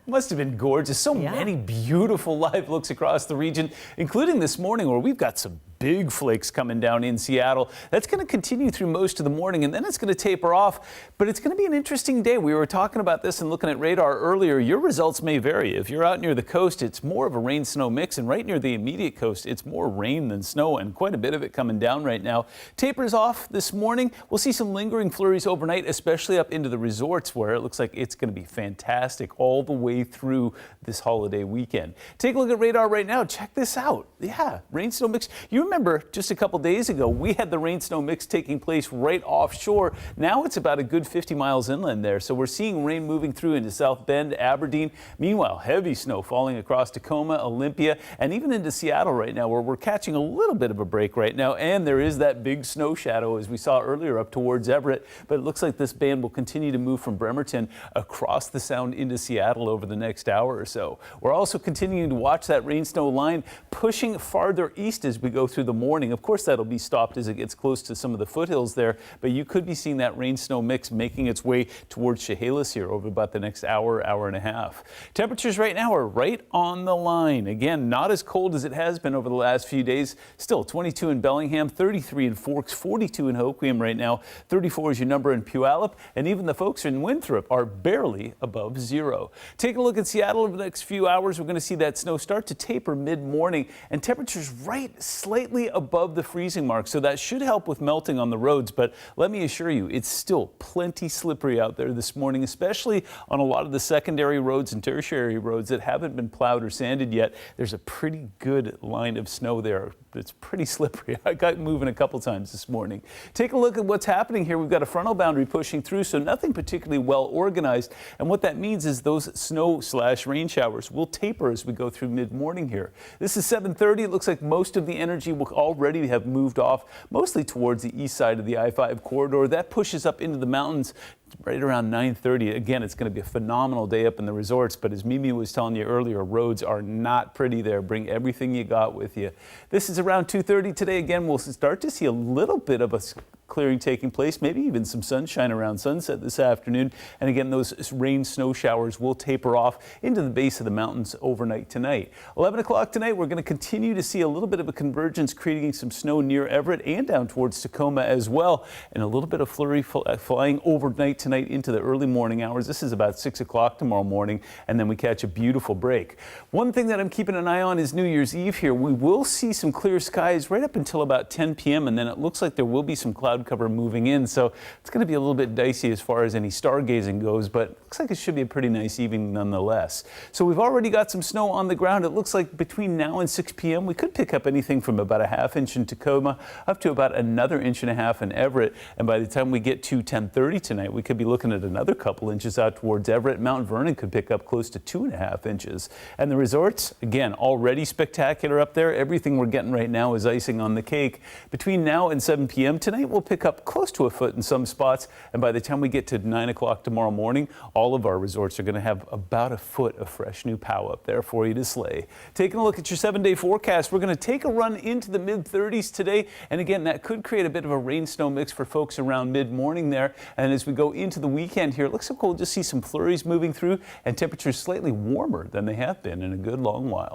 Must have been gorgeous. So many beautiful live looks across the region, including this morning where we've got some big flakes coming down in Seattle. That's going to continue through most of the morning, and then it's going to taper off. But it's going to be an interesting day. We were talking about this and looking at radar earlier. Your results may vary. If you're out near the coast, it's more of a rain-snow mix, and right near the immediate coast, it's more rain than snow, and quite a bit of it coming down right now. Tapers off this morning. We'll see some lingering flurries overnight, especially up into the resorts, where it looks like it's going to be fantastic all the way through this holiday weekend. Take a look at radar right now. Check this out. Yeah, rain-snow mix. You remember just a couple days ago, we had the rain-snow mix taking place right offshore. Now it's about a good 50 miles inland there. So we're seeing rain moving through into South Bend, Aberdeen. Meanwhile, heavy snow falling across Tacoma, Olympia, and even into Seattle right now, where we're catching a little bit of a break right now. And there is that big snow shadow, as we saw earlier, up towards Everett. But it looks like this band will continue to move from Bremerton across the Sound into Seattle over the next hour or so. We're also continuing to watch that rain-snow line pushing farther east as we go through the morning. Of course, that'll be stopped as it gets close to some of the foothills there, but you could be seeing that rain-snow mix making its way towards Chehalis here over about the next hour, hour and a half. Temperatures right now are right on the line. Again, not as cold as it has been over the last few days. Still 22 in Bellingham, 33 in Forks, 42 in Hoquiam right now, 34 is your number in Puyallup, and even the folks in Winthrop are barely above zero. Take a look at Seattle over the next few hours. We're going to see that snow start to taper mid-morning, and temperatures right slightly above the freezing mark, so that should help with melting on the roads. But let me assure you, it's still plenty slippery out there this morning, especially on a lot of the secondary roads and tertiary roads that haven't been plowed or sanded yet. There's a pretty good line of snow there. It's pretty slippery. I got moving a couple times this morning. Take a look at what's happening here. We've got a frontal boundary pushing through, so nothing particularly well organized. And what that means is those snow/rain showers will taper as we go through mid-morning here. This is 7:30. It looks like most of the energy will already have moved off, mostly towards the east side of the I-5 corridor. That pushes up into the mountains right around 9:30. Again, it's going to be a phenomenal day up in the resorts, but as Mimi was telling you earlier, roads are not pretty there. Bring everything you got with you. This is around 2:30 today. Again, we'll start to see a little bit of a clearing taking place, maybe even some sunshine around sunset this afternoon. And again, those rain snow showers will taper off into the base of the mountains overnight tonight. 11 o'clock tonight, we're going to continue to see a little bit of a convergence, creating some snow near Everett and down towards Tacoma as well, and a little bit of flurry flying overnight tonight into the early morning hours. This is about 6 o'clock tomorrow morning, and then we catch a beautiful break. One thing that I'm keeping an eye on is New Year's Eve here. We will see some clear skies right up until about 10 p.m., and then it looks like there will be some cloud cover moving in, so it's going to be a little bit dicey as far as any stargazing goes, but looks like it should be a pretty nice evening nonetheless. So we've already got some snow on the ground. It looks like between now and 6 p.m. we could pick up anything from about a ½ inch in Tacoma up to about another 1.5 inches in Everett, and by the time we get to 10:30 tonight, we could be looking at another couple inches out towards Everett. Mount Vernon could pick up close to 2.5 inches. And the resorts, again, already spectacular up there. Everything we're getting right now is icing on the cake. Between now and 7 p.m. tonight, we'll pick up close to a foot in some spots. And by the time we get to 9 o'clock tomorrow morning, all of our resorts are going to have about a foot of fresh new pow up there for you to slay. Taking a look at your 7-day forecast, we're going to take a run into the mid-30s today. And again, that could create a bit of a rain-snow mix for folks around mid-morning there. And as we go into the weekend here, it looks like we'll just see some flurries moving through and temperatures slightly warmer than they have been in a good long while.